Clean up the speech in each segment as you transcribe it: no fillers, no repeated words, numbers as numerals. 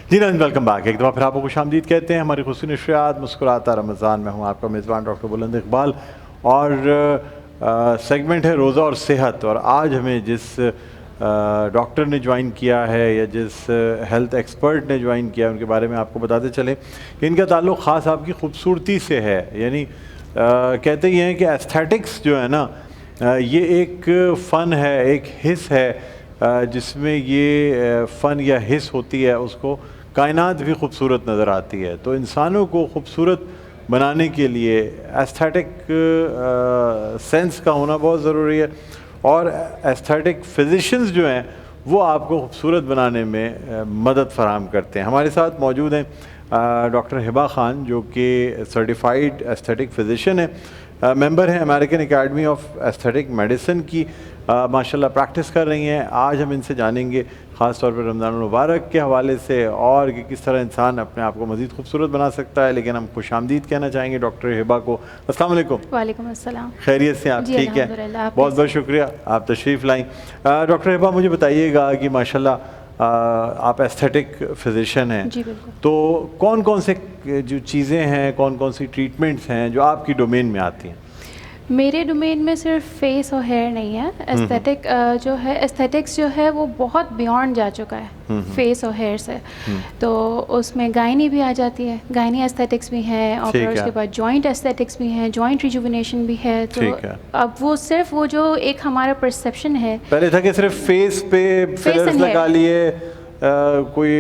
जी नाज़रीन, welcome back. एक दफ़ा फिर आपको खुशामदीद कहते हैं हमारी खुशी नशरियात मुस्कुराता रमज़ान में। हूँ आपका मेज़बान डॉक्टर बुलंद इकबाल और सेगमेंट है रोज़ा और सेहत। और आज हमें जिस डॉक्टर ने ज्वाइन किया है या जिस हेल्थ एक्सपर्ट ने ज्वाइन किया है उनके बारे में आपको बताते चलें कि इनका ताल्लुक़ ख़ास आपकी खूबसूरती से है। यानी कहते ही हैं कि एस्थेटिक्स जो है ना ये एक फ़न है, एक हिस्स है जिसमें ये फ़न या हिस्स होती है उसको कायनात भी खूबसूरत नज़र आती है। तो इंसानों को खूबसूरत बनाने के लिए एस्थेटिक सेंस का होना बहुत ज़रूरी है और एस्थेटिक फिजिशियंस जो हैं वो आपको खूबसूरत बनाने में मदद फराहम करते हैं। हमारे साथ मौजूद हैं डॉक्टर हिबा ख़ान जो कि सर्टिफाइड एस्थेटिक फिजिशियन है, मेंबर हैं American academy of aesthetic medicine की, माशाल्लाह प्रैक्टिस कर रही हैं। आज हम इनसे जानेंगे ख़ास तौर पर रमज़ान मुबारक के हवाले से और कि किस तरह इंसान अपने आप को मज़ीद खूबसूरत बना सकता है। लेकिन हम खुशामदीद कहना चाहेंगे डॉक्टर हिबा को। अस्सलाम वालेकुम। वालेकुम अस्सलाम। खैरियत से आप? ठीक है, बहुत बहुत शुक्रिया आप तशरीफ़ लाई। डॉक्टर हिबा मुझे बताइएगा कि माशाल्लाह आप एस्थेटिक फिजिशियन हैं, जी बिल्कुल। तो कौन कौन से जो चीज़ें हैं, कौन कौन सी ट्रीटमेंट्स हैं जो आपकी डोमेन में आती हैं? मेरे डोमेन में सिर्फ फेस और हेयर नहीं है। एस्थेटिक जो है एस्थेटिक्स जो है वो बहुत बियॉन्ड जा चुका है फेस और हेयर से। तो उसमें गायनी भी आ जाती है, गायनी एस्थेटिक्स भी है और फिर उसके बाद जॉइंट एस्थेटिक्स भी है, जॉइंट रिजुविनेशन भी है। तो अब वो सिर्फ वो जो एक हमारा परसेप्शन है, पहले था कि सिर्फ फेस पे फिलर्स लगा लिए, कोई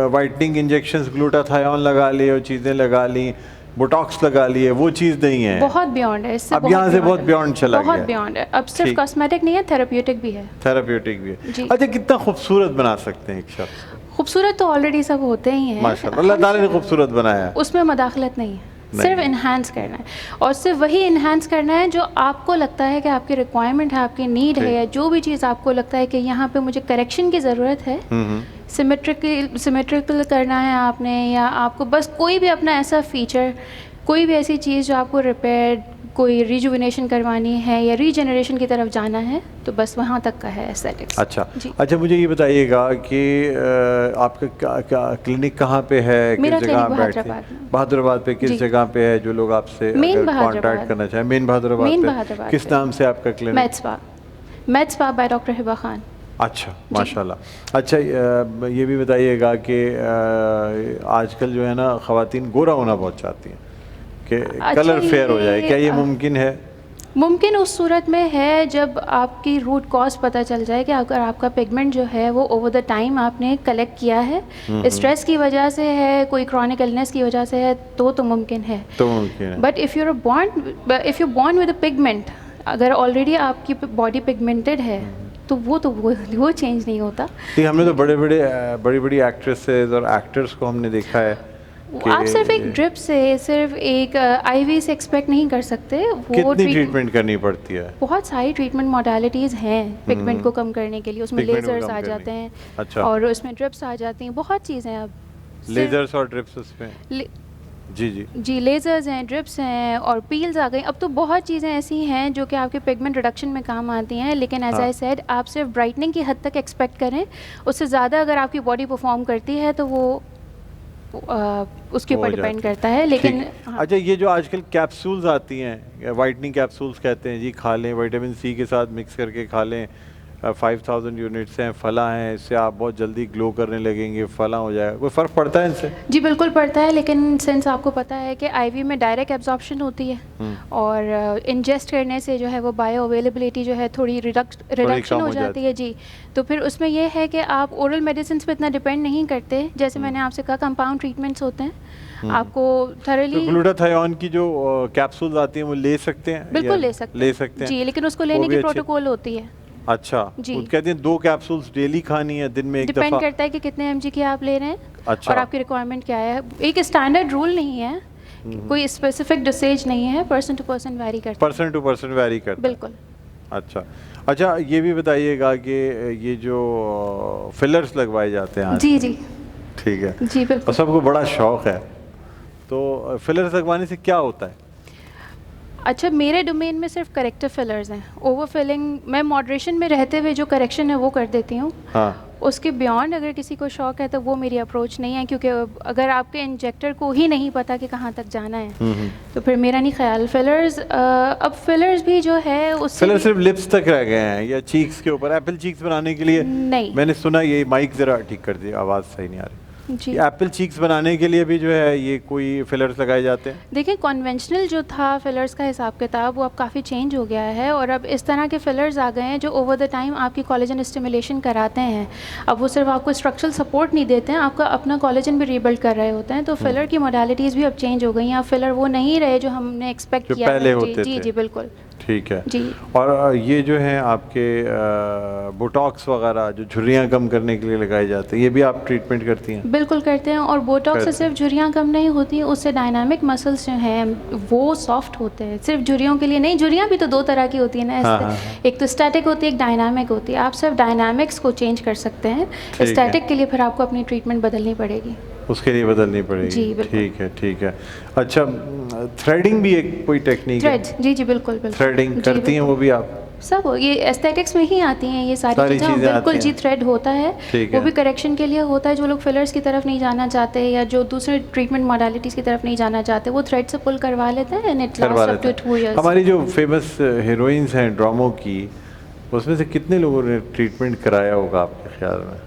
वाइटनिंग इंजेक्शंस, ग्लूटाथायोन लगा लिए और चीज़ें लगा ली, बोटॉक्स लगा लिए, वो चीज़ नहीं है। बहुत बियॉन्ड है इससे। अब यहाँ से बहुत बियॉन्ड चला गया, बहुत बियॉन्ड है। अब सिर्फ कॉस्मेटिक नहीं है, थेरेप्यूटिक भी है। थेरेप्यूटिक भी है। अच्छा, कितना खूबसूरत बना सकते हैं एक शख्स? खूबसूरत तो ऑलरेडी सब होते ही हैं माशाल्लाह, अल्लाह ताला ने खूबसूरत बनाया है, उसमें मदाखलत नहीं है, सिर्फ इन्हांस करना है और सिर्फ वही इन्हांस करना है जो आपको लगता है कि आपकी रिक्वायरमेंट है, आपकी नीड है, या जो भी चीज़ आपको लगता है कि यहाँ पे मुझे करेक्शन की ज़रूरत है, सिमेट्रिकल करना है आपने, या आपको बस कोई भी अपना ऐसा फीचर, कोई भी ऐसी चीज़ जो आपको रिपेयर, कोई रिजुविनेशन करवानी है या रीजनरेशन की तरफ जाना है, तो बस वहाँ तक का है एस्थेटिक्स। अच्छा, मुझे ये बताइएगा कि आपका क्लिनिक कहाँ पे है, किस जगह आप बैठते हैं? बहादुराबाद पे। किस जगह पे है जो लोग आपसे कांटेक्ट करना चाहें? मेन बहादुराबाद पे। किस नाम से आपका clinic? Made spa by doctor Hiba Khan. अच्छा, माशाल्लाह। अच्छा, ये भी बताइएगा कि आजकल जो है ना ख़वातीन गोरा होना बहुत चाहती हैं कि कलर फेयर हो जाए, क्या ये मुमकिन है? मुमकिन उस सूरत में है जब आपकी रूट कॉज पता चल जाए कि अगर आपका पिगमेंट जो है वो ओवर द टाइम आपने कलेक्ट किया है, स्ट्रेस की वजह से है, कोई क्रॉनिक इलनेस की वजह से है, तो मुमकिन है। But if you born with a pigment, अगर ऑलरेडी आपकी बॉडी पिगमेंटेड है तो वो चेंज नहीं होता। हमने तो बड़ी बड़ी एक्ट्रेसेस और एक्टर्स को हमने देखा है कि आप सिर्फ एक ड्रिप से, सिर्फ एक आईवी से एक्सपेक्ट नहीं कर सकते। वो कितनी ट्रीटमेंट करनी पड़ती है? बहुत सारी ट्रीटमेंट मोडालिटीज़ हैं पिगमेंट को कम करने के लिए। उसमें लेजर्स आ जाते हैं। अच्छा। और उसमें ड्रिप्स आ जाती हैं, बहुत चीज़ें। अब लेजर्स और ड्रिप्स उसमें जी लेजर्स हैं, ड्रिप्स हैं और पील्स आ गई। अब तो बहुत चीज़ें ऐसी हैं जो कि आपके पिगमेंट रिडक्शन में काम आती हैं, लेकिन एज आई सेड आप सिर्फ ब्राइटनिंग की हद तक एक्सपेक्ट करें। उससे ज़्यादा अगर आपकी बॉडी परफॉर्म करती है तो वो उसके ऊपर डिपेंड करता है। लेकिन अच्छा, ये जो आजकल कैप्सूल्स आती हैं, वाइटनिंग कैप्सूल्स कहते हैं जी, खा लें, विटामिन सी के साथ मिक्स करके खा लें, 5000 यूनिट्स हैं, फला हैं, इससे आप बहुत जल्दी ग्लो करने लगेंगे, फला हो जाएगा, कोई फ़र्क पड़ता है इनसे? जी बिल्कुल पड़ता है, लेकिन सिंस आपको पता है कि आईवी में डायरेक्ट एब्जॉर्प्शन होती है और इंजेस्ट करने से जो है वो बायो अवेलेबिलिटी जो है थोड़ी रिडक्शन हो जाती है जी। तो फिर उसमें यह है कि आप ओरल मेडिसिन पे इतना डिपेंड नहीं करते। जैसे मैंने आपसे कहा, कंपाउंड ट्रीटमेंट्स होते हैं, आपको थरली ग्लूटाथायोन की जो कैप्सूल्स आती हैं वो ले सकते हैं? बिल्कुल ले सकते हैं जी, लेकिन उसको लेने की प्रोटोकॉल होती है। अच्छा जी, कहते हैं 2 कैप्सूल्स डेली खानी है, दिन में एक दफा। डिपेंड करता है कि कितने mg की आप ले रहे हैं। अच्छा। और आपकी रिक्वायरमेंट क्या है। एक स्टैंडर्ड रूल नहीं है, कोई स्पेसिफिक डोसेज नहीं है, पर्सन टू पर्सन वेरी करता है। बिल्कुल। अच्छा, ये भी बताइएगा कि ये जो फिलर्स लगवाए जाते हैं जी ठीक है जी बिल्कुल, और सबको बड़ा शौक है, तो फिलर्स लगवाने से क्या होता है? अच्छा, मेरे डोमेन में सिर्फ करेक्टिव फिलर्स हैं। ओवर फिलिंग मैं मॉडरेशन में रहते हुए जो करेक्शन है वो कर देती हूँ। उसके बियॉन्ड अगर किसी को शौक है तो वो मेरी अप्रोच नहीं है, क्योंकि अगर आपके इंजेक्टर को ही नहीं पता कि कहाँ तक जाना है तो फिर मेरा नहीं ख्याल। फिलर्स अब फिलर्स भी जो है उससे फिलर सिर्फ लिप्स तक रह गए हैं या चीक्स के ऊपर? एप्पल चीक्स बनाने के लिए नहीं, मैंने सुना, ये माइक ज़रा ठीक कर दिया, आवाज़ सही नहीं आ रही जी। एप्पल चीक्स बनाने के लिए भी जो है ये कोई फिलर्स लगाए जाते हैं? देखिए कन्वेंशनल जो था फिलर्स का हिसाब किताब वो अब काफ़ी चेंज हो गया है, और अब इस तरह के फिलर्स आ गए हैं जो ओवर द टाइम आपकी कोलेजन स्टिमुलेशन कराते हैं। अब वो सिर्फ आपको स्ट्रक्चरल सपोर्ट नहीं देते हैं, आपका अपना कोलेजन भी रीबिल्ड कर रहे होते हैं। तो फिलर की मोडालिटीज़ भी अब चेंज हो गई हैं। अब फिलर वो नहीं रहे जो हमने एक्सपेक्ट किया पहले है। होते जी थे। जी बिल्कुल ठीक है जी। और ये जो है आपके बोटॉक्स वगैरह जो झुर्रियाँ कम करने के लिए लगाए जाते हैं, ये भी आप ट्रीटमेंट करती हैं? बिल्कुल करते हैं, और बोटॉक्स से सिर्फ झुर्रियाँ कम नहीं होती, उससे डायनामिक मसल्स जो हैं वो सॉफ्ट होते हैं। सिर्फ झुर्रियों के लिए नहीं, झुर्रियाँ भी तो दो तरह की होती है ना, हाँ। एक तो स्टैटिक होती है, एक डायनामिक होती है। आप सिर्फ डायनामिक्स को चेंज कर सकते हैं, स्टैटिक के लिए फिर आपको अपनी ट्रीटमेंट बदलनी पड़ेगी, उसके लिए बदलनी पड़ेगी। जी बिल्कुल। ठीक है ठीक है। अच्छा, थ्रेडिंग भी एक कोई टेक्निक है? थ्रेड जी जी बिल्कुल बिल्कुल। थ्रेडिंग जी, करती हैं वो भी आप? सब ये एस्थेटिक्स में ही आती हैं ये सारी सारी चीज़ें। चीज़ें बिल्कुल आती जी, हैं। थ्रेड होता है, ठीक वो है। भी करेक्शन के लिए होता है। जो लोग फिलर्स की तरफ नहीं जाना चाहते या जो दूसरे ट्रीटमेंट मॉडलिटीज़ की तरफ नहीं जाना चाहते, वो थ्रेड से पुल करवा लेते हैं एंड इट करवा लास्ट अप लेते टू 2 हैं। इयर्स। हमारी जो फेमस हीरोइंस हैं ड्रामों की, उसमें से कितने लोगों ने ट्रीटमेंट कराया होगा आपके ख्याल में?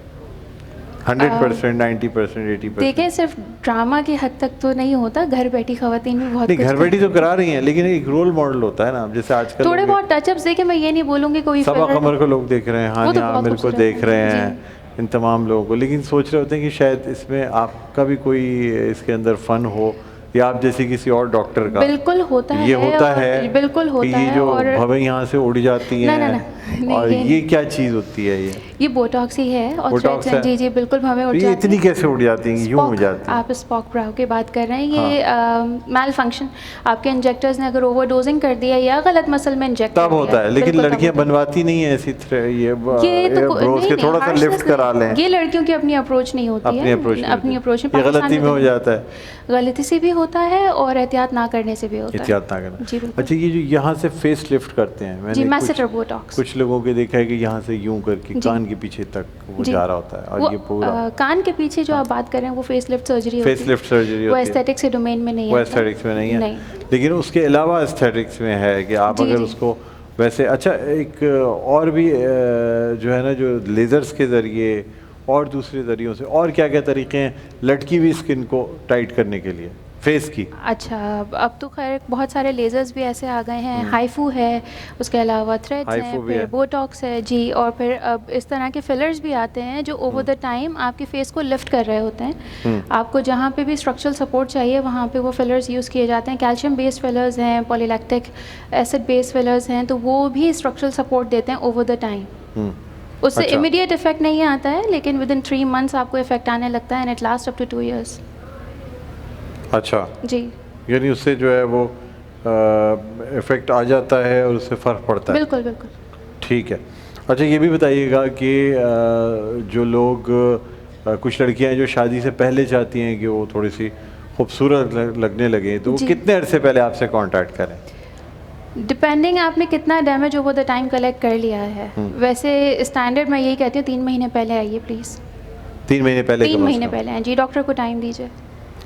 100%, 90%, 80%? देखें सिर्फ ड्रामा की हद तक तो नहीं होता, घर बैठी खवातीन भी बहुत नहीं, कुछ घर बैठी तो करा रही हैं, लेकिन एक रोल मॉडल होता है ना, जैसे आजकल थोड़े बहुत टचअप्स देखे। मैं ये नहीं बोलूँगी कोई सबा filler- कमर को लोग देख रहे हैं, वो तो हाँ बहुत आमिर को खूबसूरत देख है। रहे जी। हैं, इन तमाम लोगों को, लेकिन सोच रहे होते हैं कि शायद इसमें आपका भी कोई इसके अंदर फन हो, या आप जैसे किसी और डॉक्टर का। बिल्कुल होता है, ये होता और है बिल्कुल कि होता ये है। जो और भवें यहाँ से उड़ जाती हैं, नहीं, और ये ये क्या चीज़ होती है? ये बोटॉक्स ही है और बोटॉक्स थ्रेड्स हैं। है? जी जी बिल्कुल हमें उड़ तो ये जाती इतनी हैं। कैसे उड़ जाती हैं, यूँ हो जाती हैं? आप स्पॉक ब्राउ की बात कर रहे हैं, ये मैल फंक्शन आपके इंजेक्टर्स ने अगर ओवरडोजिंग कर दिया या गलत मसल में इंजेक्ट तब होता है, लेकिन लड़कियां बनवाती नहीं है ऐसी ये तो ब्रोस के थोड़ा सा लिफ्ट करा लें। ये लड़कियों की अपनी अप्रोच नहीं होती अपनी है, अप्रोच अपनी अप्रोच ये गलती में हो जाता है, गलती से भी होता है और एहतियात ना करने से भी होता है। एहतियात ना करना। जी बिल्कुल। अच्छा, ये जो यहाँ से फेस लिफ्ट करते हैं, जी मैंने मैसेटर बोटॉक्स कुछ लोगों के देखा है कि यहाँ से यूं करके कान के पीछे तक वो जी। जा रहा होता है, और वो, ये पूरा कान के पीछे जो आप बात कर रहे हैं वो फेस लिफ्ट सर्जरी होती है। फेस लिफ्ट सर्जरी वो होती है, एस्थेटिक्स के डोमेन में नहीं वो है। एस्थेटिक्स में नहीं है, नहीं। लेकिन उसके अलावा एस्थेटिक्स में है कि आप जी, अगर जी। उसको वैसे। अच्छा, एक और भी जो है ना, जो लेज़र्स के ज़रिए और दूसरे ज़रियों से और क्या क्या तरीके हैं लटकी हुई स्किन को टाइट करने के लिए फेस की? अच्छा, अब तो खैर बहुत सारे लेज़र्स भी ऐसे आ गए हैं, हाइफू है, उसके अलावा थ्रेड्स हैं, हाइफू भी फिर है। बोटॉक्स है जी, और फिर अब इस तरह के फिलर्स भी आते हैं जो ओवर द टाइम आपके फेस को लिफ्ट कर रहे होते हैं। आपको जहाँ पे भी स्ट्रक्चरल सपोर्ट चाहिए वहाँ पे वो फिलर्स यूज़ किए जाते हैं। कैल्शियम बेस्ड फिलर्स हैं, पॉलीलैक्टिक एसिड बेस्ड फिलर्स हैं, तो वो भी स्ट्रक्चरल सपोर्ट देते हैं ओवर द टाइम। उससे अच्छा। इमीडिएट इफेक्ट नहीं आता है, लेकिन विद इन 3 मंथ्स आपको इफेक्ट आने लगता है and it last up to 2 years. अच्छा, जी यानी उससे जो है वो इफ़ेक्ट आ जाता है और उससे फ़र्क पड़ता है? बिल्कुल बिल्कुल। ठीक है। अच्छा, ये भी बताइएगा कि जो लोग कुछ लड़कियां हैं जो शादी से पहले चाहती हैं कि वो थोड़ी सी खूबसूरत लगने लगे, तो वो जी। कितने अरसे पहले आपसे कांटेक्ट करें? डिपेंडिंग आपने कितना damage over the time collect कर लिया है। वैसे स्टैंडर्ड मैं यही कहती हूँ 3 महीने पहले आइए प्लीज़। 3 महीने पहले? 3 कम से महीने कम। पहले हैं जी, डॉक्टर को टाइम दीजिए।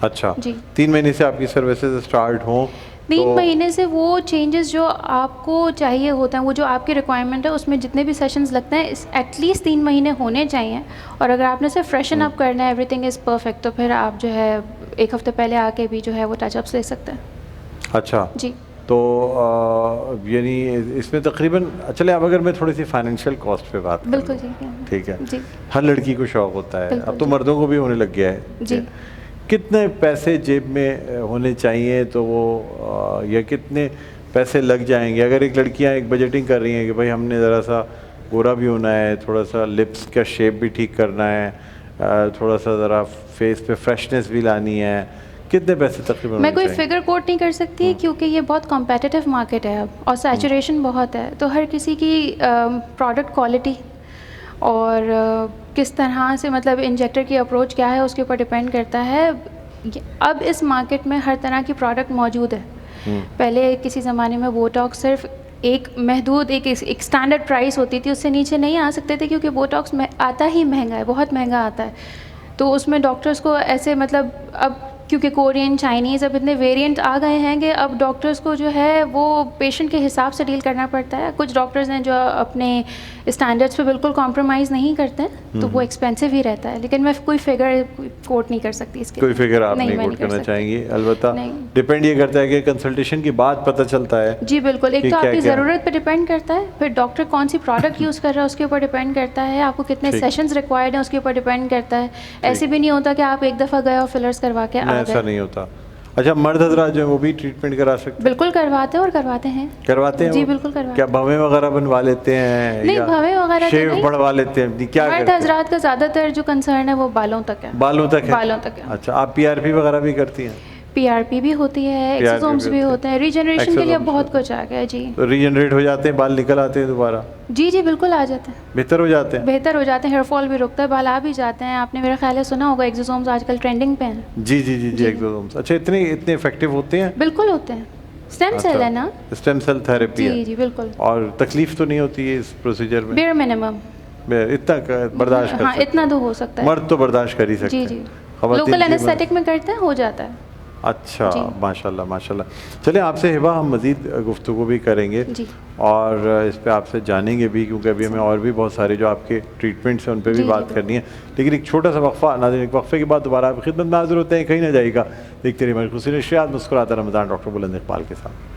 अच्छा जी। 3 महीने से आपकी सर्विसेज स्टार्ट हों 3 महीने से वो चेंजेस जो आपको चाहिए होता है, वो जो आपकी रिक्वायरमेंट है, उसमें जितने भी सेशंस लगते हैं एटलीस्ट 3 महीने होने चाहिए। और अगर आपने सिर्फ फ्रेशन अप करना है, एवरीथिंग इज़ परफेक्ट, तो फिर आप जो है 1 हफ्ते पहले आके भी जो है वो टचअप्स ले सकते हैं। अच्छा जी। तो यानी इसमें तकरीबन, चले अब अगर मैं थोड़ी सी फाइनेंशियल कॉस्ट पे बात करूं, बिल्कुल ठीक है, जी। हर लड़की को शौक होता है, बिल्कुल अब तो जी। मर्दों को भी होने लग गया है, जी। कितने पैसे जेब में होने चाहिए तो वो या कितने पैसे लग जाएंगे अगर एक लड़कियां एक बजटिंग कर रही हैं कि भाई हमने ज़रा सा गोरा भी होना है, थोड़ा सा लिप्स का शेप भी ठीक करना है, थोड़ा सा ज़रा फेस पे फ्रेशनेस भी लानी है, कितने पैसे तकरीबन? मैं कोई फिगर कोट नहीं कर सकती क्योंकि ये बहुत कॉम्पिटिटिव मार्केट है अब, और सैचुरेशन बहुत है, तो हर किसी की प्रोडक्ट क्वालिटी और किस तरह से, मतलब इंजेक्टर की अप्रोच क्या है, उसके ऊपर डिपेंड करता है। अब इस मार्केट में हर तरह की प्रोडक्ट मौजूद है। पहले किसी ज़माने में बोटॉक्स सिर्फ एक महदूद एक स्टैंडर्ड प्राइस होती थी, उससे नीचे नहीं आ सकते थे क्योंकि बोटॉक्स में आता ही महंगा है, बहुत महंगा आता है। तो उसमें डॉक्टर्स को ऐसे मतलब अब क्योंकि कोरियन, चाइनीज़ अब इतने वेरिएंट आ गए हैं कि अब डॉक्टर्स को जो है वो पेशेंट के हिसाब से डील करना पड़ता है। कुछ डॉक्टर्स हैं जो अपने स्टैंडर्ड्स पे बिल्कुल कॉम्प्रोमाइज़ नहीं करते हैं, तो वो एक्सपेंसिव ही रहता है। लेकिन मैं कोई फिगर कोट नहीं कर सकती इसके, कोई फिगर आप नहीं, नहीं मैं कोट नहीं कर करना सकती। चाहेंगी, अलबत्ता नहीं। डिपेंड ये करता है कि कंसल्टेशन की बाद पता चलता है। जी बिल्कुल, एक कि तो आपकी क्या-क्या? ज़रूरत पे डिपेंड करता है, फिर डॉक्टर कौन सी प्रोडक्ट यूज़ कर रहा है उसके ऊपर डिपेंड करता है, आपको कितने ठीक। सेशंस रिक्वायर्ड हैं उसके ऊपर डिपेंड करता है। ऐसे भी नहीं होता कि आप एक दफ़ा गए और फिलर्स करवा के नहीं, आ ऐसा गए। नहीं होता। अच्छा, मर्द हजरात जो है वो भी ट्रीटमेंट करा सकते हैं? बिल्कुल करवाते हैं और करवाते हैं। करवाते हैं जी वो? बिल्कुल करवाते क्या भवें वगैरह बनवा लेते हैं नहीं, या भवें वगैरह तो शेव नहीं। बढ़वा लेते हैं? नहीं, क्या मर्द करते हैं? हजरात का ज़्यादातर जो कंसर्न है वो बालों तक है। बालों तक है? बालों तक है। अच्छा, आप पीआरपी वगैरह भी करती हैं? पीआरपी भी होती है, PRP एक्सोसोम्स भी भी होते हैं। होते हैं, रीजनरेशन के लिए अब एक्सोसोम्स बहुत होते कुछ आ गया है। जी तो रीजनरेट हो जाते हैं, बाल निकल आते हैं दोबारा? जी जी बिल्कुल आ जाते हैं, बेहतर हो जाते हैं? बेहतर हो जाते हैं, हेयर फॉल भी रुकता है, बाल आ भी जाते हैं। आपने मेरा ख्याल है सुना होगा एक्सोसोम्स आजकल ट्रेंडिंग पे हैं। जी जी जी जी, एक्सोसोम्स। अच्छा, इतने इतने इफेक्टिव होते हैं? बिल्कुल होते हैं, स्टेम सेल है ना। स्टेम सेल थेरेपी जी है। जी बिल्कुल, और तकलीफ तो नहीं होती है इस प्रोसीजर में? Bare minimum. इतना बर्दाश्त कर हाँ, सकते इतना हैं? तो हो सकता है। मर्द तो बर्दाश्त कर ही सकते जी हैं। जी, ख़वातीन लोकल की एनेस्थेटिक में करते हैं, हो जाता है। अच्छा, जी। माशाल्लाह माशाल्लाह। चलिए, आपसे हिबा हम मज़ीद गुफ्तगू भी करेंगे जी। और इस पे आपसे जानेंगे भी, क्योंकि अभी हमें और भी बहुत सारे जो आपके ट्रीटमेंट्स हैं उन पे भी जी, बात जी, करनी है। लेकिन एक छोटा सा वक्फ़ा, नाज़रीन, एक वक्फ़े के बाद दोबारा आपकी खिदमत में हाज़िर होते हैं, कहीं ना जाइएगा। देखते रहिए हमारी खुशी नशरियात, मुस्कुराता रमज़ान, डॉक्टर बुलंद इकबाल के साथ।